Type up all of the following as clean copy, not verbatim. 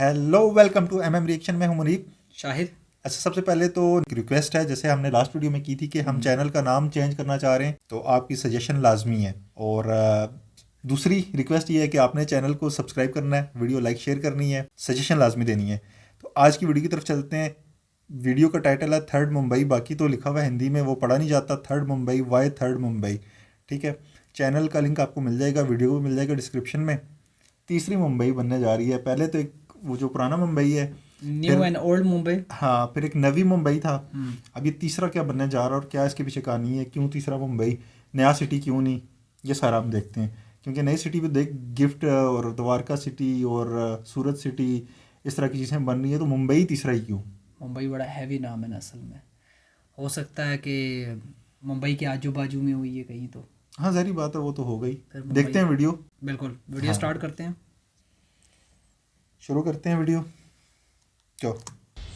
Hello welcome to MM reaction. में हूं मुनीब शाहिद। अच्छा, सबसे पहले तो रिक्वेस्ट है, जैसे हमने लास्ट वीडियो में की थी कि हम चैनल का नाम चेंज करना चाह रहे हैं, तो आपकी सजेशन लाजमी है। और दूसरी रिक्वेस्ट ये है कि आपने चैनल को सब्सक्राइब करना है, वीडियो लाइक शेयर करनी है, सजेशन लाजमी देनी है। तो आज की वीडियो की तरफ चलते हैं। वीडियो का टाइटल है थर्ड मुंबई, बाकी तो लिखा हुआ है हिंदी में, वो पढ़ा नहीं जाता। Third Mumbai, why third Mumbai, ठीक है। चैनल का लिंक आपको मिल जाएगा, वीडियो को मिल जाएगा डिस्क्रिप्शन में। तीसरी मुंबई बनने जा रही है। पहले तो एक वो जो पुराना मुंबई है, न्यू एंड ओल्ड मुंबई, हाँ, फिर एक नवी मुंबई था। अब ये तीसरा क्या बनने जा रहा है और क्या इसके पीछे कहानी है, क्यों तीसरा मुंबई, नया सिटी क्यों नहीं, ये सारा हम देखते हैं। क्योंकि नई सिटी पे देख गिफ्ट और द्वारका सिटी और सूरत सिटी इस तरह की चीज़ें बन रही है, तो मुंबई तीसरा ही क्यों? मुंबई बड़ा हैवी नाम है ना असल में। हो सकता है कि मुंबई के आजू बाजू में हुई है कहीं, तो हाँ, ज़ाहिर बात है, वो तो हो गई। फिर मुंबई। देखते हैं वीडियो, बिल्कुल, वीडियो स्टार्ट करते हैं। शुरू करते हैं वीडियो। क्यों?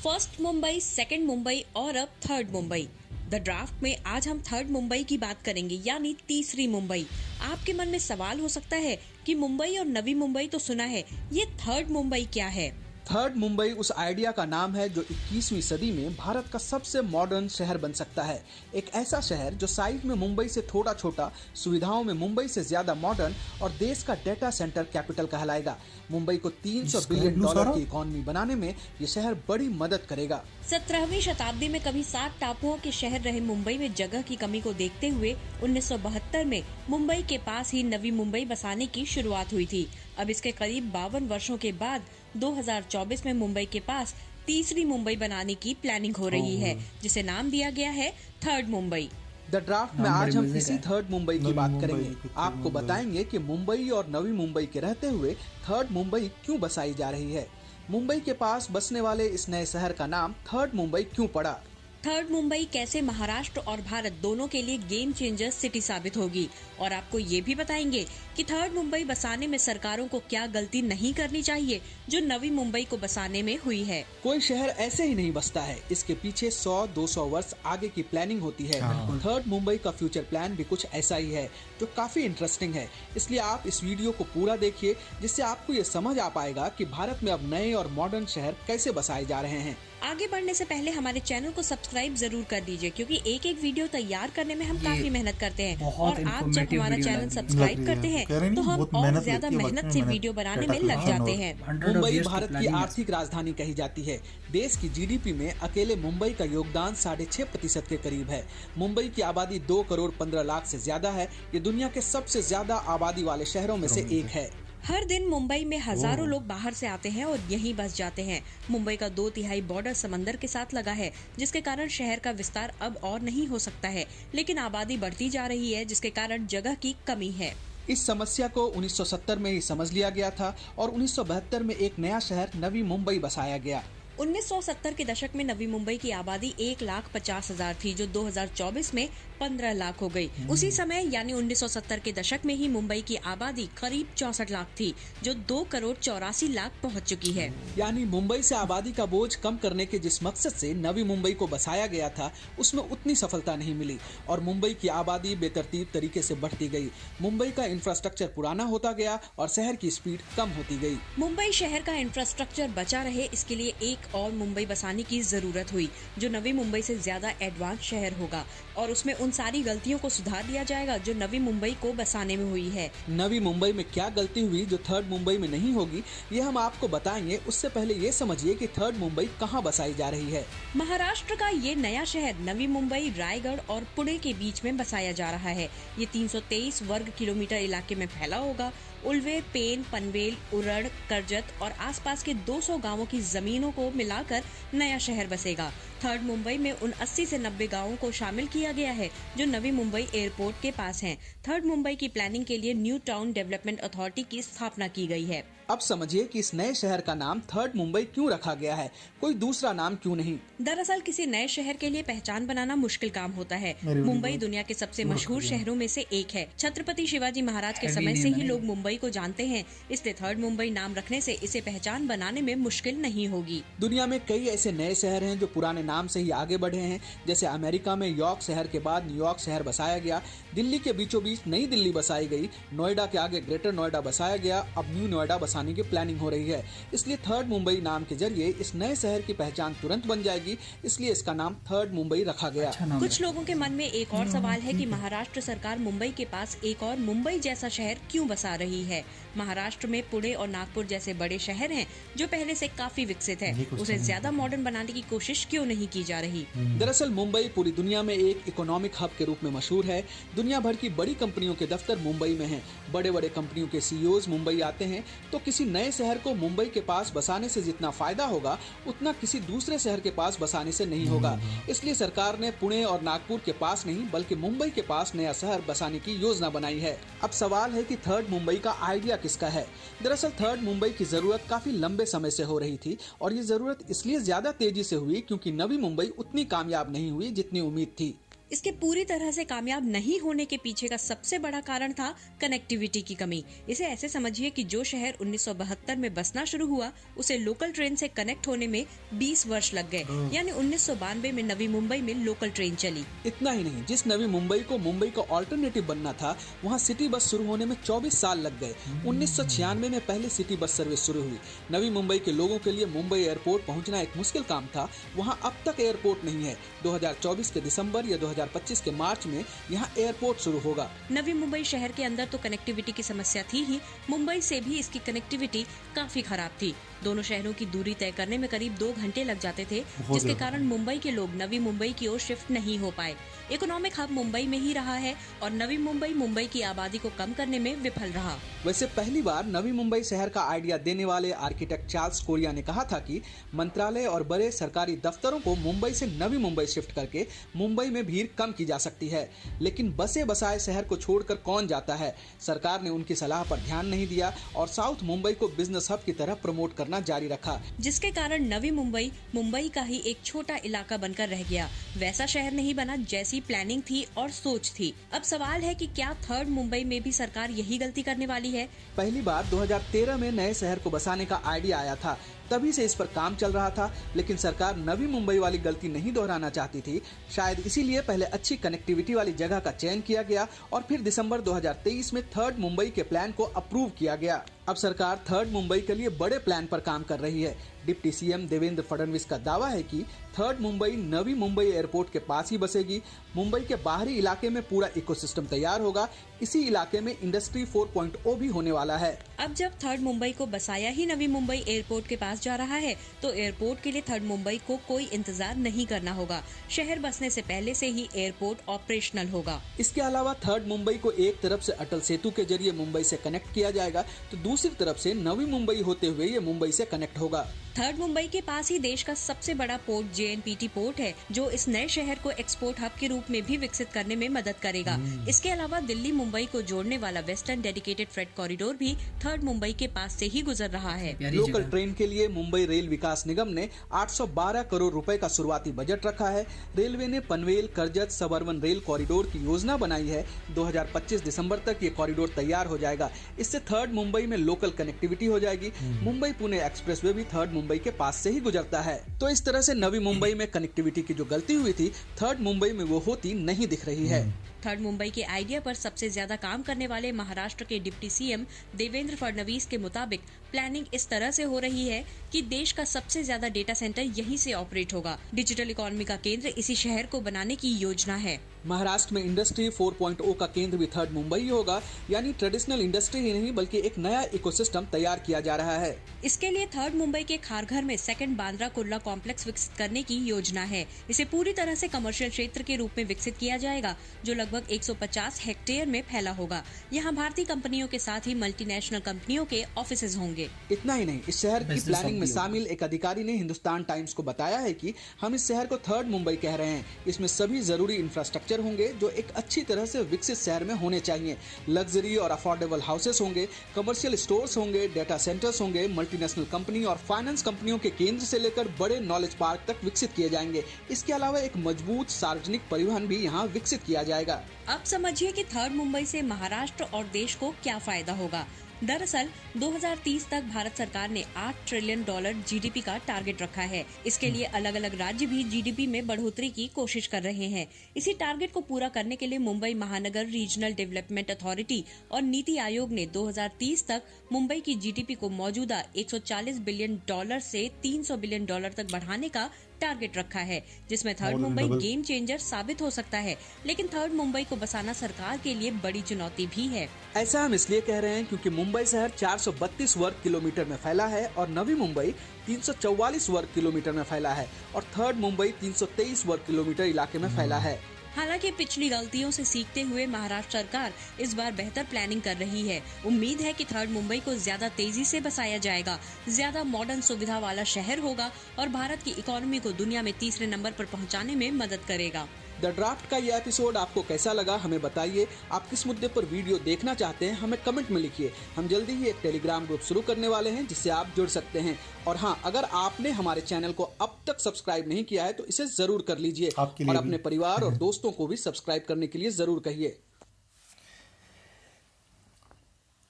फर्स्ट मुंबई, सेकंड मुंबई और अब थर्ड मुंबई। द ड्राफ्ट में आज हम थर्ड मुंबई की बात करेंगे, यानी तीसरी मुंबई। आपके मन में सवाल हो सकता है कि मुंबई और नवी मुंबई तो सुना है, ये थर्ड मुंबई क्या है? थर्ड मुंबई उस आइडिया का नाम है जो 21वीं सदी में भारत का सबसे मॉडर्न शहर बन सकता है। एक ऐसा शहर जो साइज में मुंबई से थोड़ा छोटा, सुविधाओं में मुंबई से ज्यादा मॉडर्न और देश का डेटा सेंटर कैपिटल कहलाएगा। मुंबई को 300 बिलियन डॉलर की इकोनॉमी बनाने में ये शहर बड़ी मदद करेगा। 17वीं शताब्दी में कभी 7 टापुओं के शहर रहे मुंबई में जगह की कमी को देखते हुए 1972 में मुंबई के पास ही नवी मुंबई बसाने की शुरुआत हुई थी। अब इसके करीब 52 वर्षों के बाद 2024 में मुंबई के पास तीसरी मुंबई बनाने की प्लानिंग हो रही है, जिसे नाम दिया गया है थर्ड मुंबई। द ड्राफ्ट में आज हम इसी थर्ड मुंबई की बात करेंगे। आपको बताएंगे कि मुंबई और नवी मुंबई के रहते हुए थर्ड मुंबई क्यों बसाई जा रही है। मुंबई के पास बसने वाले इस नए शहर का नाम थर्ड मुंबई क्यों पड़ा। थर्ड मुंबई कैसे महाराष्ट्र और भारत दोनों के लिए गेम चेंजर सिटी साबित होगी, और आपको ये भी बताएंगे कि थर्ड मुंबई बसाने में सरकारों को क्या गलती नहीं करनी चाहिए जो नवी मुंबई को बसाने में हुई है। कोई शहर ऐसे ही नहीं बसता है, इसके पीछे 100-200 वर्ष आगे की प्लानिंग होती है। थर्ड मुंबई का फ्यूचर प्लान भी कुछ ऐसा ही है जो काफी इंटरेस्टिंग है, इसलिए आप इस वीडियो को पूरा देखिए, जिससे आपको ये समझ आ पाएगा कि भारत में अब नए और मॉडर्न शहर कैसे बसाए जा रहे हैं। आगे बढ़ने से पहले हमारे चैनल को सब्सक्राइब जरूर कर दीजिए, क्योंकि एक एक वीडियो तैयार करने में हम काफी मेहनत करते हैं, और आप जब हमारा चैनल सब्सक्राइब करते हैं तो हम और ज्यादा मेहनत से वीडियो बनाने में लग जाते हैं। मुंबई भारत की आर्थिक राजधानी कही जाती है। देश की जीडीपी में अकेले मुंबई का योगदान 6.5% के करीब है। मुंबई की आबादी 2 करोड़ 15 लाख से ज्यादा है। ये दुनिया के सबसे ज्यादा आबादी वाले शहरों में से एक है। हर दिन मुंबई में हजारों लोग बाहर से आते हैं और यहीं बस जाते हैं। मुंबई का 2/3 बॉर्डर समंदर के साथ लगा है, जिसके कारण शहर का विस्तार अब और नहीं हो सकता है। लेकिन आबादी बढ़ती जा रही है, जिसके कारण जगह की कमी है। इस समस्या को 1970 में ही समझ लिया गया था और 1972 में एक नया शहर नवी मुंबई बसाया गया। 1970 के दशक में नवी मुंबई की आबादी 1,50,000 थी, जो 2024 में 15 लाख हो गई। उसी समय यानी 1970 के दशक में ही मुंबई की आबादी करीब 64 लाख थी, जो 2 करोड़ 84 लाख पहुंच चुकी है। यानी मुंबई से आबादी का बोझ कम करने के जिस मकसद से नवी मुंबई को बसाया गया था, उसमें उतनी सफलता नहीं मिली और मुंबई की आबादी बेतरतीब तरीके से बढ़ती गई। मुंबई का इंफ्रास्ट्रक्चर पुराना होता गया और शहर की स्पीड कम होती गई। मुंबई शहर का इंफ्रास्ट्रक्चर बचा रहे, इसके लिए एक और मुंबई बसाने की जरूरत हुई, जो नवी मुंबई से ज्यादा एडवांस शहर होगा, और उसमें उन सारी गलतियों को सुधार दिया जाएगा जो नवी मुंबई को बसाने में हुई है। नवी मुंबई में क्या गलती हुई जो थर्ड मुंबई में नहीं होगी, ये हम आपको बताएंगे। उससे पहले ये समझिए कि थर्ड मुंबई कहाँ बसाई जा रही है। महाराष्ट्र का ये नया शहर नवी मुंबई रायगढ़ और पुणे के बीच में बसाया जा रहा है। ये 323 वर्ग किलोमीटर इलाके में फैला होगा। उल्वे, पेन, पनवेल, उरण, करजत और आसपास के 200 गांवों की जमीनों को मिलाकर नया शहर बसेगा। थर्ड मुंबई में उन 80 से 90 गांवों को शामिल किया गया है जो नवी मुंबई एयरपोर्ट के पास हैं। थर्ड मुंबई की प्लानिंग के लिए न्यू टाउन डेवलपमेंट अथॉरिटी की स्थापना की गई है। अब समझिए कि इस नए शहर का नाम थर्ड मुंबई क्यों रखा गया है, कोई दूसरा नाम क्यों नहीं। दरअसल किसी नए शहर के लिए पहचान बनाना मुश्किल काम होता है। मुंबई दुनिया के सबसे मशहूर शहरों में से एक है। छत्रपति शिवाजी महाराज के समय से ही लोग मुंबई को जानते हैं, इसलिए थर्ड मुंबई नाम रखने से इसे पहचान बनाने में मुश्किल नहीं होगी। दुनिया में कई ऐसे नए शहर हैं जो पुराने नाम से ही आगे बढ़े हैं। जैसे अमेरिका में यॉर्क शहर के बाद न्यूयॉर्क शहर बसाया गया, दिल्ली के बीचों बीच नई दिल्ली बसाई गई, नोएडा के आगे ग्रेटर नोएडा बसाया गया, अब न्यू नोएडा बसाने की प्लानिंग हो रही है। इसलिए थर्ड मुंबई नाम के जरिए इस नए शहर की पहचान तुरंत बन जाएगी, इसलिए इसका नाम थर्ड मुंबई रखा गया। अच्छा नाम कुछ है। लोगों के मन में एक और सवाल है कि महाराष्ट्र सरकार मुंबई के पास एक और मुंबई जैसा शहर क्यों बसा रही है। महाराष्ट्र में पुणे और नागपुर जैसे बड़े शहर हैं जो पहले से काफी विकसित है, उसे ज्यादा मॉडर्न बनाने की कोशिश क्यों नहीं की जा रही। दरअसल मुंबई पूरी दुनिया में एक इकोनॉमिक हब के रूप में मशहूर है। दुनिया भर की बड़ी कंपनियों के दफ्तर मुंबई में हैं। बड़े बड़े कंपनियों के सीईओज मुंबई आते हैं, तो किसी नए शहर को मुंबई के पास बसाने से जितना फायदा होगा उतना किसी दूसरे शहर के पास बसाने से नहीं होगा। इसलिए सरकार ने पुणे और नागपुर के पास नहीं बल्कि मुंबई के पास नया शहर बसाने की योजना बनाई है। अब सवाल है कि थर्ड मुंबई का आइडिया किसका है। दरअसल थर्ड मुंबई की जरूरत काफी लंबे समय से हो रही थी और ये जरूरत इसलिए ज्यादा तेजी से हुई क्योंकि नवी मुंबई उतनी कामयाब नहीं हुई जितनी उम्मीद थी। इसके पूरी तरह से कामयाब नहीं होने के पीछे का सबसे बड़ा कारण था कनेक्टिविटी की कमी। इसे ऐसे समझिए कि जो शहर 1972 में बसना शुरू हुआ उसे लोकल ट्रेन से कनेक्ट होने में 20 वर्ष लग गए, यानी 1992 में नवी मुंबई में लोकल ट्रेन चली। इतना ही नहीं, जिस नवी मुंबई को मुंबई का ऑल्टरनेटिव बनना था वहाँ सिटी बस शुरू होने में 24 साल लग गए। 1996 में पहले सिटी बस सर्विस शुरू हुई। नवी मुंबई के लोगों के लिए मुंबई एयरपोर्ट पहुँचना एक मुश्किल काम था। वहाँ अब तक एयरपोर्ट नहीं है। 2024 के दिसंबर या 2025 के मार्च में यहाँ एयरपोर्ट शुरू होगा। नवी मुंबई शहर के अंदर तो कनेक्टिविटी की समस्या थी ही, मुंबई से भी इसकी कनेक्टिविटी काफी खराब थी। दोनों शहरों की दूरी तय करने में करीब 2 घंटे लग जाते थे, जिसके कारण मुंबई के लोग नवी मुंबई की ओर शिफ्ट नहीं हो पाए। इकोनॉमिक हब मुंबई में ही रहा है और नवी मुंबई मुंबई की आबादी को कम करने में विफल रहा। वैसे पहली बार नवी मुंबई शहर का आइडिया देने वाले आर्किटेक्ट चार्ल्स कोरिया ने कहा था कि मंत्रालय और बड़े सरकारी दफ्तरों को मुंबई से नवी मुंबई शिफ्ट करके मुंबई में भीड़ कम की जा सकती है, लेकिन बसे बसाए शहर को छोड़कर कौन जाता है। सरकार ने उनकी सलाह पर ध्यान नहीं दिया और साउथ मुंबई को बिजनेस हब की तरह प्रमोट करना जारी रखा, जिसके कारण नवी मुंबई मुंबई का ही एक छोटा इलाका बनकर रह गया। वैसा शहर नहीं बना जैसी प्लानिंग थी और सोच थी। अब सवाल है कि क्या थर्ड मुंबई में भी सरकार यही गलती करने वाली है। पहली बार 2013 में नए शहर को बसाने का आइडिया आया था, तभी से इस पर काम चल रहा था, लेकिन सरकार नवी मुंबई वाली गलती नहीं दोहराना चाहती थी। शायद इसीलिए पहले अच्छी कनेक्टिविटी वाली जगह का चयन किया गया और फिर दिसंबर 2023 में थर्ड मुंबई के प्लान को अप्रूव किया गया। अब सरकार थर्ड मुंबई के लिए बड़े प्लान पर काम कर रही है। डिप्टी सीएम देवेंद्र फडणवीस का दावा है कि थर्ड मुंबई नवी मुंबई एयरपोर्ट के पास ही बसेगी। मुंबई के बाहरी इलाके में पूरा इकोसिस्टम तैयार होगा। इसी इलाके में इंडस्ट्री 4.0 भी होने वाला है। अब जब थर्ड मुंबई को बसाया ही नवी मुंबई एयरपोर्ट के पास जा रहा है, तो एयरपोर्ट के लिए थर्ड मुंबई को कोई इंतजार नहीं करना होगा। शहर बसने से पहले से ही एयरपोर्ट ऑपरेशनल होगा। इसके अलावा थर्ड मुंबई को एक तरफ से अटल सेतु के जरिए मुंबई से कनेक्ट किया जाएगा, तो दूसरी तरफ से नवी मुंबई होते हुए ये मुंबई से कनेक्ट होगा। थर्ड मुंबई के पास ही देश का सबसे बड़ा पोर्ट JNPT पोर्ट है, जो इस नए शहर को एक्सपोर्ट हब के रूप में भी विकसित करने में मदद करेगा। इसके अलावा दिल्ली मुंबई को जोड़ने वाला वेस्टर्न डेडिकेटेड फ्रेट कॉरिडोर भी थर्ड मुंबई के पास से ही गुजर रहा है। लोकल ट्रेन के लिए मुंबई रेल विकास निगम ने 812 करोड़ रुपए का शुरुआती बजट रखा है। रेलवे ने Panvel Karjat suburban rail corridor की योजना बनाई है। 2025 दिसंबर तक ये कॉरिडोर तैयार हो जाएगा। इससे थर्ड मुंबई में लोकल कनेक्टिविटी हो जाएगी। मुंबई पुणे एक्सप्रेसवे भी थर्ड मुंबई के पास से ही गुजरता है। तो इस तरह से नवी मुंबई में कनेक्टिविटी की जो गलती हुई थी, थर्ड मुंबई में वो होती नहीं दिख रही है। थर्ड मुंबई के आइडिया पर सबसे ज्यादा काम करने वाले महाराष्ट्र के डिप्टी सीएम देवेंद्र फडणवीस के मुताबिक प्लानिंग इस तरह से हो रही है कि देश का सबसे ज्यादा डेटा सेंटर यहीं से ऑपरेट होगा। डिजिटल इकोनॉमी का केंद्र इसी शहर को बनाने की योजना है। महाराष्ट्र में इंडस्ट्री 4.0 का केंद्र भी थर्ड मुंबई ही होगा, यानी ट्रेडिशनल इंडस्ट्री ही नहीं बल्कि एक नया इकोसिस्टम तैयार किया जा रहा है। इसके लिए थर्ड मुंबई के खारघर में सेकंड बांद्रा कुर्ला कॉम्प्लेक्स विकसित करने की योजना है। इसे पूरी तरह से कमर्शियल क्षेत्र के रूप में विकसित किया जाएगा, जो लगभग 150 हेक्टेयर में फैला होगा। यहाँ भारतीय कंपनियों के साथ ही मल्टीनेशनल कंपनियों के ऑफिसेज होंगे। इतना ही नहीं, इस शहर की प्लानिंग में शामिल एक अधिकारी ने हिंदुस्तान टाइम्स को बताया है कि हम इस शहर को थर्ड मुंबई कह रहे हैं। इसमें सभी जरूरी इंफ्रास्ट्रक्चर होंगे जो एक अच्छी तरह से विकसित शहर में होने चाहिए। लग्जरी और अफोर्डेबल हाउसेस होंगे, कमर्शियल स्टोर्स होंगे, डेटा सेंटर्स होंगे, मल्टीनेशनल कंपनी और फाइनेंस कंपनियों के केंद्र से लेकर बड़े नॉलेज पार्क तक विकसित किए जाएंगे। इसके अलावा एक मजबूत सार्वजनिक परिवहन भी यहाँ विकसित किया जाएगा। अब समझिए कि थर्ड मुंबई से महाराष्ट्र और देश को क्या फायदा होगा। दरअसल 2030 तक भारत सरकार ने $8 ट्रिलियन जीडीपी का टारगेट रखा है। इसके लिए अलग अलग राज्य भी जीडीपी में बढ़ोतरी की कोशिश कर रहे हैं। इसी टारगेट को पूरा करने के लिए मुंबई महानगर रीजनल डेवलपमेंट अथॉरिटी और नीति आयोग ने 2030 तक मुंबई की जीडीपी को मौजूदा $140 बिलियन से $300 बिलियन तक बढ़ाने का टारगेट रखा है, जिसमें थर्ड मुंबई गेम चेंजर साबित हो सकता है। लेकिन थर्ड मुंबई को बसाना सरकार के लिए बड़ी चुनौती भी है। ऐसा हम इसलिए कह रहे हैं क्योंकि मुंबई शहर 432 वर्ग किलोमीटर में फैला है और नवी मुंबई 344 वर्ग किलोमीटर में फैला है और थर्ड मुंबई 323 वर्ग किलोमीटर इलाके में फैला है। हालांकि पिछली गलतियों से सीखते हुए महाराष्ट्र सरकार इस बार बेहतर प्लानिंग कर रही है। उम्मीद है कि थर्ड मुंबई को ज्यादा तेजी से बसाया जाएगा, ज्यादा मॉडर्न सुविधा वाला शहर होगा और भारत की इकोनॉमी को दुनिया में तीसरे नंबर पर पहुंचाने में मदद करेगा। द ड्राफ्ट का ये एपिसोड आपको कैसा लगा हमें बताइए। आप किस मुद्दे पर वीडियो देखना चाहते हैं हमें कमेंट में लिखिए। हम जल्दी ही एक टेलीग्राम ग्रुप शुरू करने वाले हैं जिससे आप जुड़ सकते हैं। और हाँ, अगर आपने हमारे चैनल को अब तक सब्सक्राइब नहीं किया है तो इसे जरूर कर लीजिए और अपने परिवार और दोस्तों को भी सब्सक्राइब करने के लिए जरूर कहिए।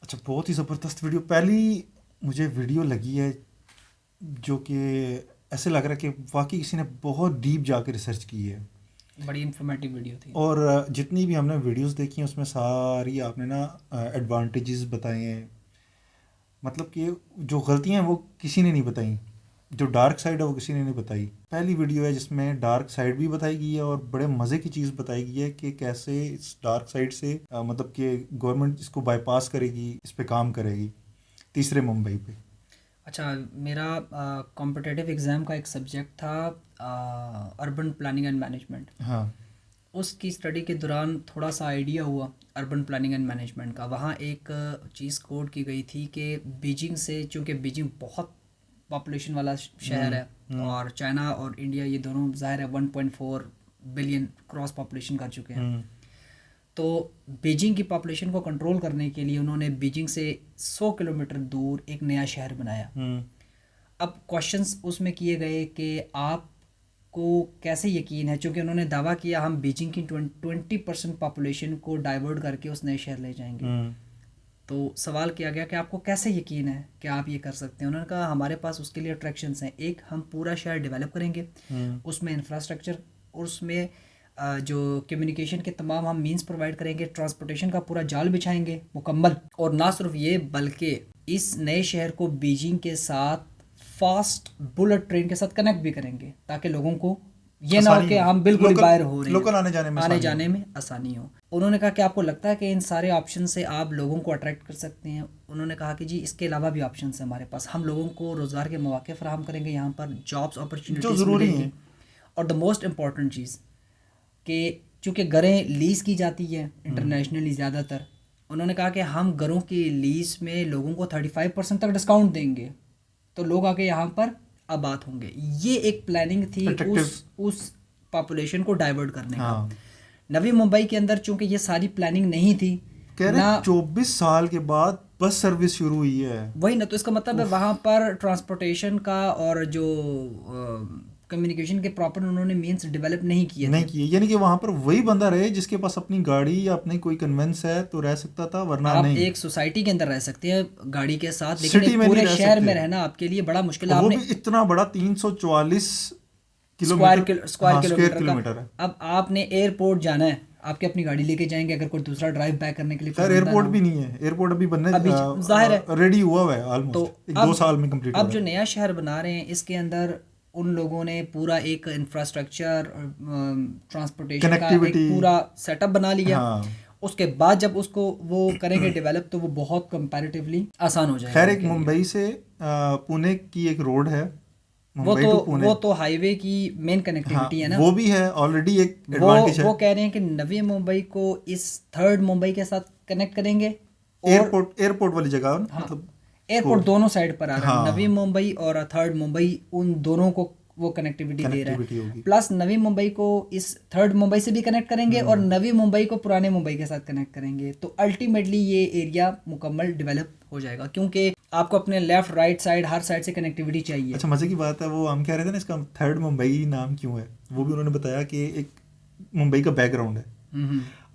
अच्छा, बहुत ही ज़बरदस्त वीडियो। पहली मुझे वीडियो लगी है जो कि ऐसे लग रहा है कि वाकई किसी ने बहुत डीप जाकर रिसर्च की है। बड़ी इन्फॉर्मेटिव वीडियो थी। और जितनी भी हमने वीडियोस देखी हैं उसमें सारी आपने ना एडवांटेजेस बताए हैं, मतलब कि जो गलतियां हैं वो किसी ने नहीं बताई, जो डार्क साइड है वो किसी ने नहीं बताई। पहली वीडियो है जिसमें डार्क साइड भी बताई गई है और बड़े मज़े की चीज़ बताई गई है कि कैसे इस डार्क साइड से मतलब कि गवर्नमेंट इसको बाईपास करेगी, इस पे काम करेगी तीसरे मुंबई पे। अच्छा, मेरा कॉम्पिटिटिव एग्ज़ाम का एक सब्जेक्ट था अर्बन प्लानिंग एंड मैनेजमेंट। हाँ, उसकी स्टडी के दौरान थोड़ा सा आइडिया हुआ अर्बन प्लानिंग एंड मैनेजमेंट का। वहाँ एक चीज़ कोड की गई थी कि बीजिंग से, चूँकि बीजिंग बहुत पॉपुलेशन वाला शहर है और चाइना और इंडिया ये दोनों ज़ाहिर है 1.4 बिलियन क्रॉस पॉपुलेशन कर चुके हैं, तो बीजिंग की पॉपुलेशन को कंट्रोल करने के लिए उन्होंने बीजिंग से 100 किलोमीटर दूर एक नया शहर बनाया। अब क्वेश्चंस उसमें किए गए कि आपको कैसे यकीन है, चूँकि उन्होंने दावा किया हम बीजिंग की 20% पॉपुलेशन को डाइवर्ट करके उस नए शहर ले जाएंगे। तो सवाल किया गया कि आपको कैसे यकीन है कि आप ये कर सकते हैं। उन्होंने कहा हमारे पास उसके लिए अट्रैक्शंस हैं। एक, हम पूरा शहर डेवलप करेंगे, उसमें इंफ्रास्ट्रक्चर और उसमें जो कम्युनिकेशन के तमाम हम मींस प्रोवाइड करेंगे, ट्रांसपोर्टेशन का पूरा जाल बिछाएंगे मुकम्मल। और ना सिर्फ ये बल्कि इस नए शहर को बीजिंग के साथ फास्ट बुलेट ट्रेन के साथ कनेक्ट भी करेंगे ताकि लोगों को ये ना हो कि हम बिल्कुल बाहर हो रहे हैं, लोकल आने जाने में आसानी हो। उन्होंने कहा कि आपको लगता है कि इन सारे ऑप्शन से आप लोगों को अट्रैक्ट कर सकते हैं। उन्होंने कहा कि जी इसके अलावा भी ऑप्शन है हमारे पास, हम लोगों को रोज़गार के मौके फराहम करेंगे, यहाँ पर जॉब्स अपॉर्चुनिटीज मिलेंगी। और द मोस्ट इम्पॉर्टेंट चीज़ कि चूँकि घरें लीज़ की जाती है इंटरनेशनली ज़्यादातर, उन्होंने कहा कि हम घरों की लीज़ में लोगों को 35% तक डिस्काउंट देंगे तो लोग आके यहाँ पर आबाद होंगे। ये एक प्लानिंग थी उस पॉपुलेशन को डाइवर्ट करने का। नवी मुंबई के अंदर चूंकि ये सारी प्लानिंग नहीं थी, कह रहे 24 साल के बाद बस सर्विस शुरू हुई है। वही ना, तो इसका मतलब है वहाँ पर ट्रांसपोर्टेशन का और जो कम्युनिकेशन के प्रॉपर उन्होंने मींस डेवलप नहीं किए, यानी कि वहाँ पर वही बंदा रहे जिसके पास अपनी गाड़ी या अपनी कोई कन्वेंस है तो रह सकता था, वरना आप नहीं। एक सोसाइटी के अंदर रह सकते हैं गाड़ी के साथ, लेकिन पूरे शहर में रहना आपके लिए बड़ा मुश्किल है। वो भी इतना बड़ा 344 स्क्वायर किलोमीटर है। अब आपने एयरपोर्ट जाना है, आपके अपनी गाड़ी लेके जाएंगे, अगर कोई दूसरा ड्राइव बैक करने के लिए। सर एयरपोर्ट भी नहीं है, एयरपोर्ट अभी बनने जाहिर है रेडी हुआ है ऑलमोस्ट, तो 2 साल में कंप्लीट। अब जो नया शहर बना रहे हैं इसके अंदर उन लोगों ने पूरा एक इंफ्रास्ट्रक्चर ट्रांसपोर्टेशन का एक पूरा सेटअप बना लिया। उसके बाद जब उसको वो करेंगे डेवलप तो वो बहुत कंपैरेटिवली आसान हो जाएगा। खैर, एक मुंबई से पुणे की एक रोड है, वो तो हाईवे की मेन कनेक्टिविटी है ना, वो भी है ऑलरेडी एक एडवांटेज है। वो कह रहे हैं कि नवी मुंबई को इस थर्ड मुंबई के साथ कनेक्ट करेंगे। एयरपोर्ट वाली जगह, मतलब एयरपोर्ट दोनों साइड पर आ रहा है। नवी मुंबई और थर्ड मुंबई, उन दोनों को वो कनेक्टिविटी दे रहा है। प्लस नवी मुंबई को इस थर्ड मुंबई से भी कनेक्ट करेंगे और नवी मुंबई को पुराने मुंबई के साथ कनेक्ट करेंगे। तो अल्टीमेटली ये एरिया मुकम्मल डेवलप हो जाएगा, क्योंकि आपको अपने लेफ्ट राइट साइड हर साइड से कनेक्टिविटी चाहिए। अच्छा, मजे की बात है, वो हम कह रहे थे ना इसका थर्ड मुंबई नाम क्यों है, वो भी उन्होंने बताया कि एक मुंबई का बैकग्राउंड है।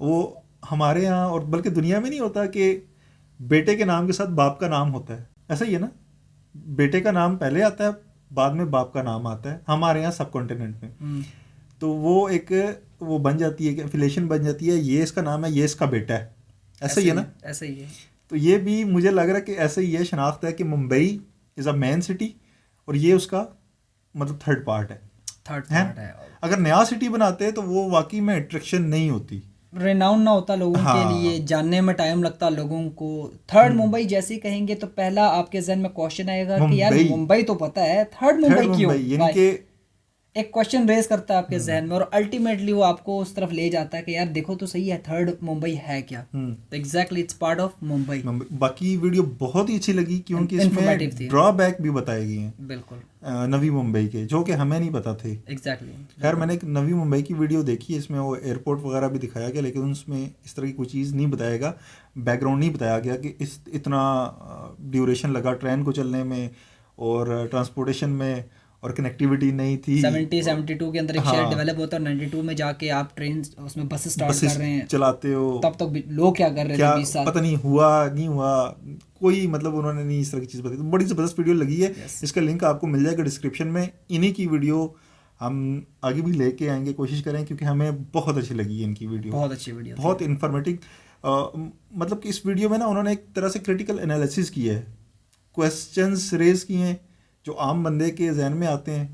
वो हमारे यहाँ और बल्कि दुनिया में नहीं होता कि बेटे के नाम के साथ बाप का नाम होता है, ऐसा ही है ना? बेटे का नाम पहले आता है, बाद में बाप का नाम आता है हमारे यहाँ सब कॉन्टिनेंट में। तो वो बन जाती है कि एफिलिएशन बन जाती है, ये इसका नाम है, ये इसका बेटा है, ऐसा ही है ना? ऐसा ही है। तो ये भी मुझे लग रहा है कि ऐसे ही ये शनाख्त है कि Mumbai is a main city और ये उसका मतलब थर्ड पार्ट है। अगर नया सिटी बनाते हैं तो वो वाकई में अट्रैक्शन नहीं होती, रेनाउंड ना होता लोगों हाँ। के लिए, जानने में टाइम लगता लोगों को। थर्ड मुंबई जैसे ही कहेंगे तो पहला आपके जहन में क्वेश्चन आएगा कि यार मुंबई तो पता है, थर्ड मुंबई क्यों? यानी कि एक क्वेश्चन रेज करता है आपके जहन में और अल्टीमेटली वो आपको उस तरफ ले जाता है कि यार देखो तो सही है, थर्ड मुंबई है क्या? तो exactly it's part of Mumbai. बाकी वीडियो बहुत ही अच्छी लगी क्योंकि Informative इसमें थी। ड्रॉबैक भी बताए गए हैं बिल्कुल, नवी मुंबई के, जो कि हमें नहीं पता थे। एग्जैक्टली। खैर मैंने एक नवी मुंबई की वीडियो देखी, इसमें वो एयरपोर्ट वगैरह भी दिखाया गया, लेकिन उसमें इस तरह की कोई चीज़ नहीं बताएगा, बैकग्राउंड नहीं बताया गया कि इतना ड्यूरेशन लगा ट्रेन को चलने में और ट्रांसपोर्टेशन में, और कनेक्टिविटी नहीं थी। 72 के अंदर एक शहर डेवलप होता है, 92 में जाके आप ट्रेन उसमें बस स्टार्ट कर रहे हैं, चलाते हो, तब तक लोग क्या कर रहे थे 20 साल? पता नहीं हुआ नहीं हुआ, कोई मतलब उन्होंने नहीं इस तरह की चीज़ बताई। तो बड़ी ज़बरदस्त वीडियो लगी है। इसका लिंक आपको मिल जाएगा डिस्क्रिप्शन में। इन्हीं की वीडियो हम आगे भी लेके आएंगे, कोशिश करें, क्योंकि हमें बहुत अच्छी लगी है इनकी वीडियो, बहुत अच्छी वीडियो, बहुत इन्फॉर्मेटिव। मतलब कि इस वीडियो में ना उन्होंने एक तरह से क्रिटिकल एनालिसिस किया है, क्वेश्चंस रेज किए हैं जो आम बंदे के जहन में आते हैं।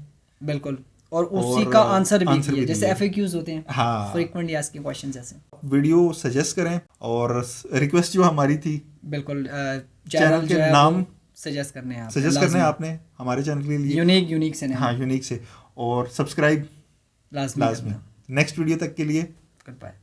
बिल्कुल, और उसी का आंसर भी किया, जैसे दिया। FAQs होते हैं, हाँ, फ्रीक्वेंटली आस्क्ड क्वेश्चंस जैसे। वीडियो सजेस्ट करें, और रिक्वेस्ट जो हमारी थी, बिल्कुल चैनल के नाम सजेस्ट करने हैं, सजेस्ट करने हैं आपने हमारे चैनल के लिए, यूनिक से, हाँ यूनिक से, और सब्सक्राइब लाजमी। नेक्स्ट वीडियो तक के लिए गुड बाय।